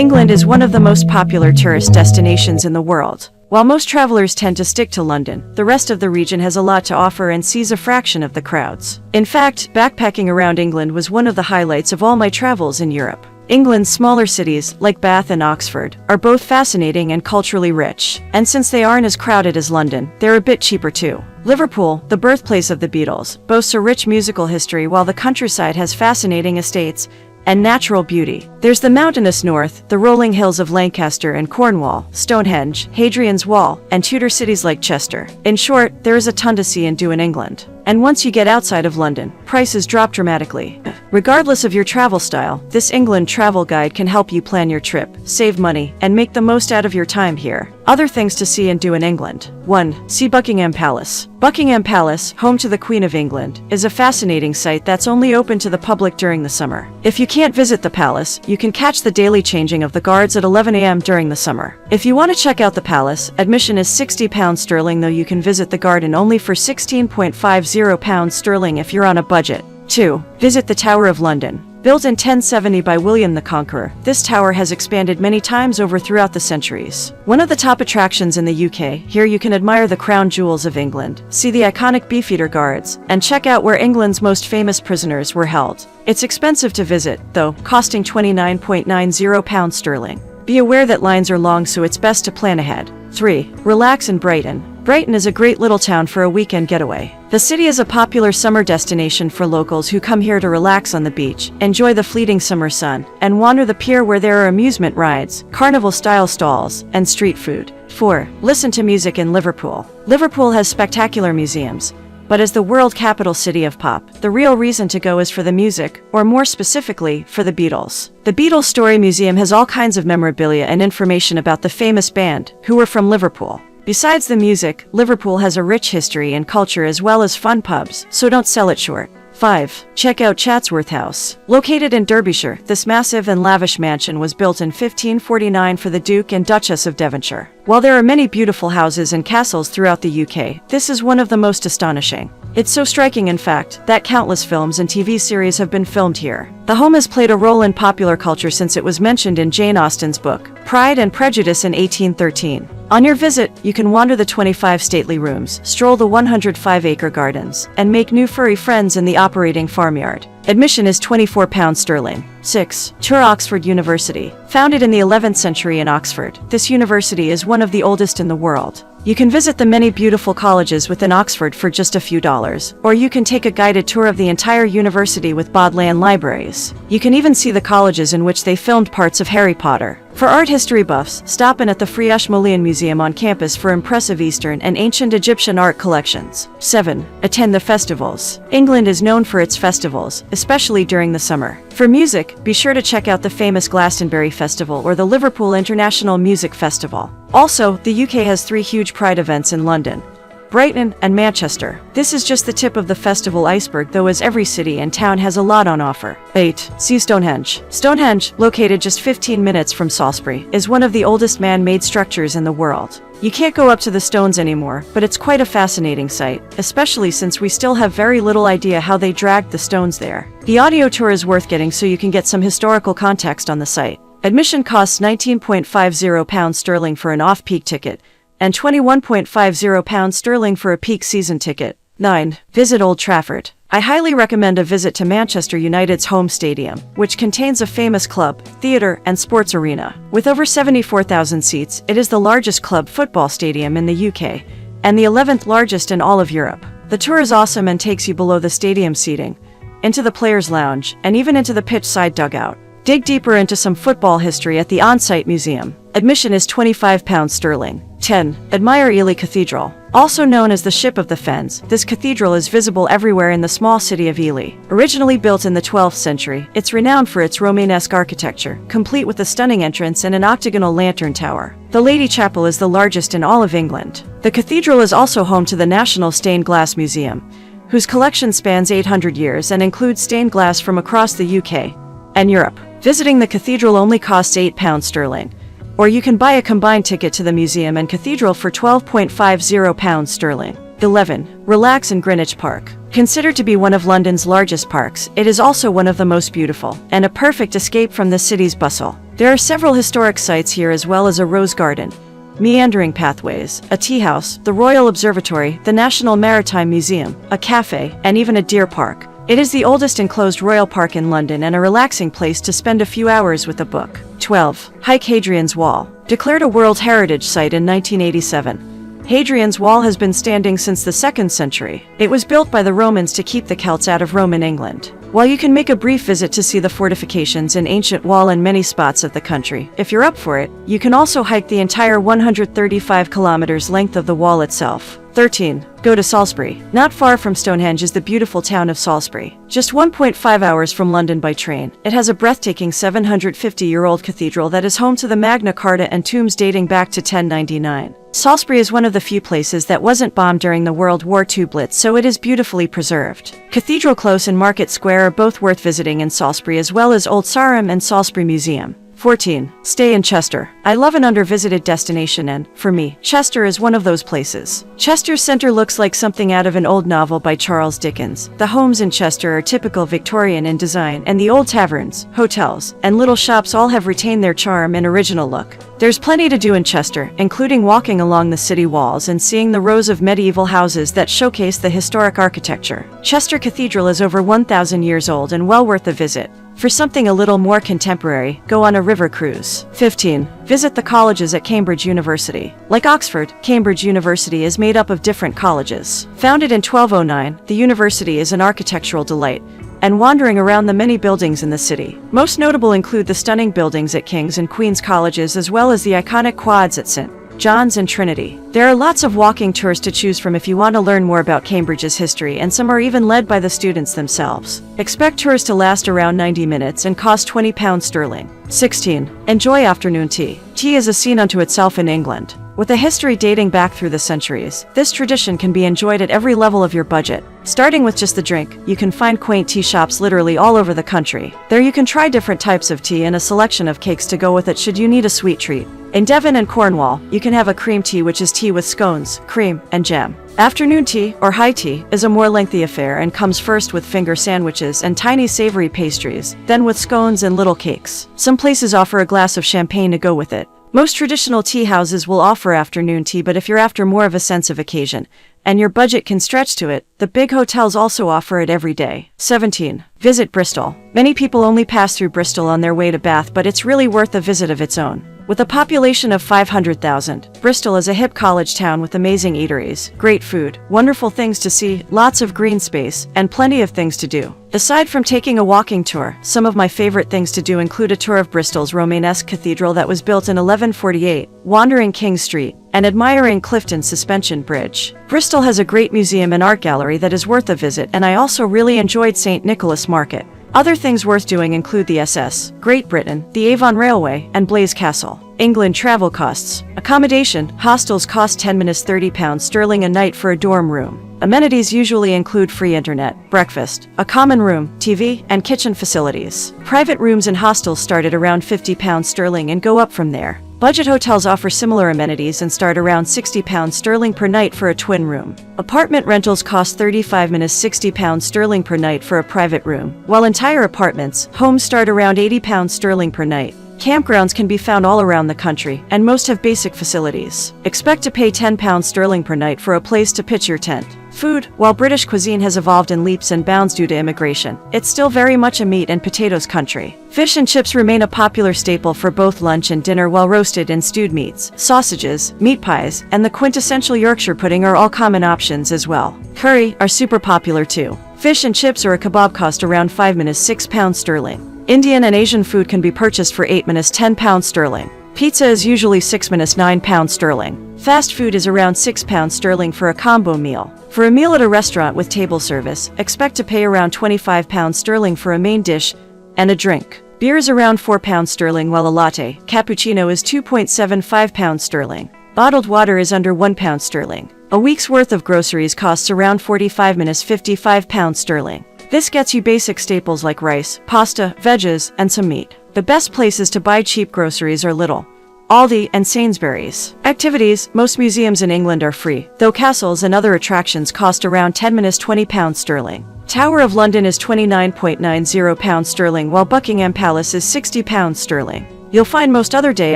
England is one of the most popular tourist destinations in the world. While most travelers tend to stick to London, the rest of the region has a lot to offer and sees a fraction of the crowds. In fact, backpacking around England was one of the highlights of all my travels in Europe. England's smaller cities, like Bath and Oxford, are both fascinating and culturally rich. And since they aren't as crowded as London, they're a bit cheaper too. Liverpool, the birthplace of the Beatles, boasts a rich musical history while the countryside has fascinating estates and natural beauty. There's the mountainous north, the rolling hills of Lancaster and Cornwall, Stonehenge, Hadrian's Wall, and Tudor cities like Chester. In short, there is a ton to see and do in England. And once you get outside of London, prices drop dramatically. Regardless of your travel style, this England travel guide can help you plan your trip, save money, and make the most out of your time here. Other things to see and do in England. 1. See Buckingham Palace. Buckingham Palace, home to the Queen of England, is a fascinating site that's only open to the public during the summer. If you can't visit the palace, you can catch the daily changing of the guards at 11 a.m. during the summer. If you want to check out the palace, admission is £60 sterling, though you can visit the garden only for £16.50 sterling if you're on a budget. 2. Visit the Tower of London. Built in 1070 by William the Conqueror, this tower has expanded many times over throughout the centuries. One of the top attractions in the UK, here you can admire the crown jewels of England, see the iconic Beefeater Guards, and check out where England's most famous prisoners were held. It's expensive to visit, though, costing £29.90 sterling. Be aware that lines are long, so it's best to plan ahead. 3. Relax in Brighton. Brighton is a great little town for a weekend getaway. The city is a popular summer destination for locals who come here to relax on the beach, enjoy the fleeting summer sun, and wander the pier where there are amusement rides, carnival-style stalls, and street food. 4. Listen to music in Liverpool. Liverpool has spectacular museums, but as the world capital city of pop, the real reason to go is for the music, or more specifically, for the Beatles. The Beatles Story Museum has all kinds of memorabilia and information about the famous band, who were from Liverpool. Besides the music, Liverpool has a rich history and culture as well as fun pubs, so don't sell it short. 5. Check out Chatsworth House. Located in Derbyshire, this massive and lavish mansion was built in 1549 for the Duke and Duchess of Devonshire. While there are many beautiful houses and castles throughout the UK, this is one of the most astonishing. It's so striking, in fact, that countless films and TV series have been filmed here. The home has played a role in popular culture since it was mentioned in Jane Austen's book, Pride and Prejudice in 1813. On your visit, you can wander the 25 stately rooms, stroll the 105-acre gardens, and make new furry friends in the operating farmyard. Admission is £24 sterling. 6. Tour Oxford University. Founded in the 11th century in Oxford, this university is one of the oldest in the world. You can visit the many beautiful colleges within Oxford for just a few dollars, or you can take a guided tour of the entire university with Bodleian libraries. You can even see the colleges in which they filmed parts of Harry Potter. For art history buffs, stop in at the Friash Molian Museum on campus for impressive Eastern and ancient Egyptian art collections. 7. Attend the festivals. England is known for its festivals, especially during the summer. For music, be sure to check out the famous Glastonbury Festival or the Liverpool International Music Festival. Also, the UK has 3 huge Pride events in London, Brighton, and Manchester. This is just the tip of the festival iceberg, though, as every city and town has a lot on offer. 8. See Stonehenge. Stonehenge, located just 15 minutes from Salisbury, is one of the oldest man-made structures in the world. You can't go up to the stones anymore, but it's quite a fascinating sight, especially since we still have very little idea how they dragged the stones there. The audio tour is worth getting so you can get some historical context on the site. Admission costs £19.50 sterling for an off-peak ticket, and £21.50 sterling for a peak season ticket. 9. Visit Old Trafford. I highly recommend a visit to Manchester United's home stadium, which contains a famous club, theatre, and sports arena. With over 74,000 seats, it is the largest club football stadium in the UK, and the 11th largest in all of Europe. The tour is awesome and takes you below the stadium seating, into the players' lounge, and even into the pitch-side dugout. Dig deeper into some football history at the on-site museum. Admission is £25 sterling. 10. Admire Ely Cathedral. Also known as the Ship of the Fens, this cathedral is visible everywhere in the small city of Ely. Originally built in the 12th century, it's renowned for its Romanesque architecture, complete with a stunning entrance and an octagonal lantern tower. The Lady Chapel is the largest in all of England. The cathedral is also home to the National Stained Glass Museum, whose collection spans 800 years and includes stained glass from across the UK and Europe. Visiting the cathedral only costs £8 sterling, or you can buy a combined ticket to the museum and cathedral for £12.50 sterling. 11. Relax in Greenwich Park. Considered to be one of London's largest parks, it is also one of the most beautiful, and a perfect escape from the city's bustle. There are several historic sites here as well as a rose garden, meandering pathways, a tea house, the Royal Observatory, the National Maritime Museum, a cafe, and even a deer park. It is the oldest enclosed royal park in London and a relaxing place to spend a few hours with a book. 12. Hike Hadrian's Wall. Declared a World Heritage Site in 1987. Hadrian's Wall has been standing since the 2nd century. It was built by the Romans to keep the Celts out of Roman England. While you can make a brief visit to see the fortifications and ancient wall and many spots of the country, if you're up for it, you can also hike the entire 135 kilometers length of the wall itself. 13. Go to Salisbury. Not far from Stonehenge is the beautiful town of Salisbury. Just 1.5 hours from London by train, it has a breathtaking 750-year-old cathedral that is home to the Magna Carta and tombs dating back to 1099. Salisbury is one of the few places that wasn't bombed during the World War II Blitz, so it is beautifully preserved. Cathedral Close and Market Square are both worth visiting in Salisbury, as well as Old Sarum and Salisbury Museum. 14. Stay in Chester. I love an undervisited destination and, for me, Chester is one of those places. Chester's center looks like something out of an old novel by Charles Dickens. The homes in Chester are typical Victorian in design, and the old taverns, hotels, and little shops all have retained their charm and original look. There's plenty to do in Chester, including walking along the city walls and seeing the rows of medieval houses that showcase the historic architecture. Chester Cathedral is over 1,000 years old and well worth a visit. For something a little more contemporary, go on a river cruise. 15. Visit the colleges at Cambridge University. Like Oxford, Cambridge University is made up of different colleges. Founded in 1209, the university is an architectural delight, and wandering around the many buildings in the city. Most notable include the stunning buildings at King's and Queen's Colleges, as well as the iconic quads at St. John's and Trinity. There are lots of walking tours to choose from if you want to learn more about Cambridge's history, and some are even led by the students themselves. Expect tours to last around 90 minutes and cost £20 sterling. 16. Enjoy afternoon tea. Tea is a scene unto itself in England. With a history dating back through the centuries, this tradition can be enjoyed at every level of your budget. Starting with just the drink, you can find quaint tea shops literally all over the country. There you can try different types of tea and a selection of cakes to go with it should you need a sweet treat. In Devon and Cornwall, you can have a cream tea, which is tea with scones, cream, and jam. Afternoon tea, or high tea, is a more lengthy affair and comes first with finger sandwiches and tiny savory pastries, then with scones and little cakes. Some places offer a glass of champagne to go with it. Most traditional tea houses will offer afternoon tea, but if you're after more of a sense of occasion, and your budget can stretch to it, the big hotels also offer it every day. 17. Visit Bristol. Many people only pass through Bristol on their way to Bath, but it's really worth a visit of its own. With a population of 500,000, Bristol is a hip college town with amazing eateries, great food, wonderful things to see, lots of green space, and plenty of things to do. Aside from taking a walking tour, some of my favorite things to do include a tour of Bristol's Romanesque cathedral that was built in 1148, wandering King Street, and admiring Clifton Suspension Bridge. Bristol has a great museum and art gallery that is worth a visit, and I also really enjoyed St. Nicholas Market. Other things worth doing include the SS, Great Britain, the Avon Railway, and Blaise Castle. England travel costs. Accommodation, hostels cost £10–30 sterling a night for a dorm room. Amenities usually include free internet, breakfast, a common room, TV, and kitchen facilities. Private rooms in hostels start at around £50 sterling and go up from there. Budget hotels offer similar amenities and start around £60 sterling per night for a twin room. Apartment rentals cost £35–60 sterling per night for a private room, while entire apartments, homes start around £80 sterling per night. Campgrounds can be found all around the country, and most have basic facilities. Expect to pay £10 sterling per night for a place to pitch your tent. Food. While British cuisine has evolved in leaps and bounds due to immigration, it's still very much a meat and potatoes country. Fish and chips remain a popular staple for both lunch and dinner, while roasted and stewed meats, sausages, meat pies, and the quintessential Yorkshire pudding are all common options as well. Curry are super popular too. Fish and chips or a kebab cost around £5–6 sterling. Indian and Asian food can be purchased for £8–10 sterling. Pizza is usually £6–9 sterling. Fast food is around £6 sterling for a combo meal. For a meal at a restaurant with table service, expect to pay around £25 sterling for a main dish and a drink. Beer is around £4 sterling, while a latte, cappuccino, is £2.75 sterling. Bottled water is under £1 sterling. A week's worth of groceries costs around £45–55 sterling. This gets you basic staples like rice, pasta, veggies, and some meat. The best places to buy cheap groceries are Lidl, Aldi, and Sainsbury's. Activities. Most museums in England are free, though castles and other attractions cost around £10–20 sterling. Tower of London is £29.90 sterling, while Buckingham Palace is £60 sterling. You'll find most other day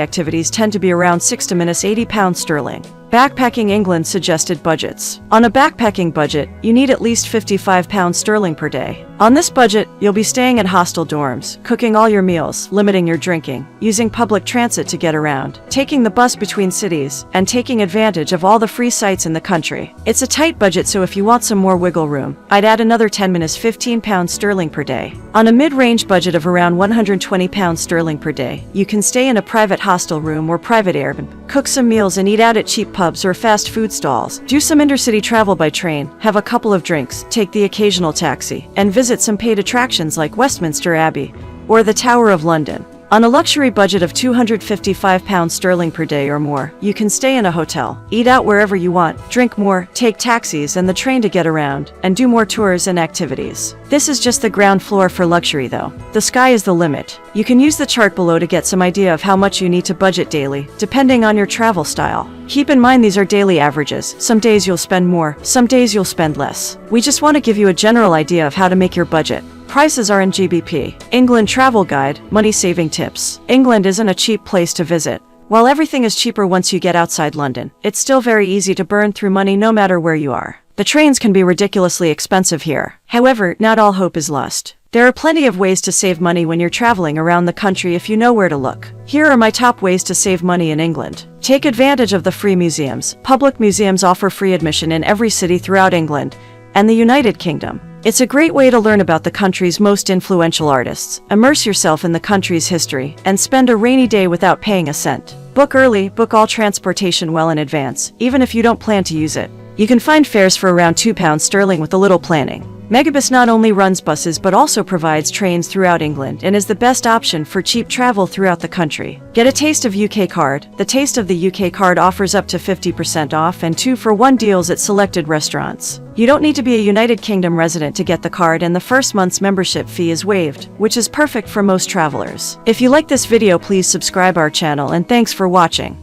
activities tend to be around 6 to £80. Backpacking England suggested budgets. On a backpacking budget, you need at least £55 per day. On this budget, you'll be staying at hostel dorms, cooking all your meals, limiting your drinking, using public transit to get around, taking the bus between cities, and taking advantage of all the free sites in the country. It's a tight budget, so if you want some more wiggle room, I'd add another 10 £15 per day. On a mid-range budget of around £120 per day, you can stay in a private hostel room or private Airbnb, cook some meals and eat out at cheap pubs or fast food stalls, do some intercity travel by train, have a couple of drinks, take the occasional taxi, and visit some paid attractions like Westminster Abbey or the Tower of London. On a luxury budget of £255 per day or more, you can stay in a hotel, eat out wherever you want, drink more, take taxis and the train to get around, and do more tours and activities. This is just the ground floor for luxury though. The sky is the limit. You can use the chart below to get some idea of how much you need to budget daily, depending on your travel style. Keep in mind these are daily averages. Some days you'll spend more, some days you'll spend less. We just want to give you a general idea of how to make your budget. Prices are in GBP. England Travel Guide, Money Saving Tips. England isn't a cheap place to visit. While everything is cheaper once you get outside London, it's still very easy to burn through money no matter where you are. The trains can be ridiculously expensive here. However, not all hope is lost. There are plenty of ways to save money when you're traveling around the country if you know where to look. Here are my top ways to save money in England. Take advantage of the free museums. Public museums offer free admission in every city throughout England and the United Kingdom. It's a great way to learn about the country's most influential artists, immerse yourself in the country's history, and spend a rainy day without paying a cent. Book early, book all transportation well in advance, even if you don't plan to use it. You can find fares for around £2 with a little planning. Megabus not only runs buses but also provides trains throughout England and is the best option for cheap travel throughout the country. Get a taste of UK Card. The Taste of the UK Card offers up to 50% off and 2-for-1 deals at selected restaurants. You don't need to be a United Kingdom resident to get the card, and the first month's membership fee is waived, which is perfect for most travelers. If you like this video, please subscribe our channel, and thanks for watching.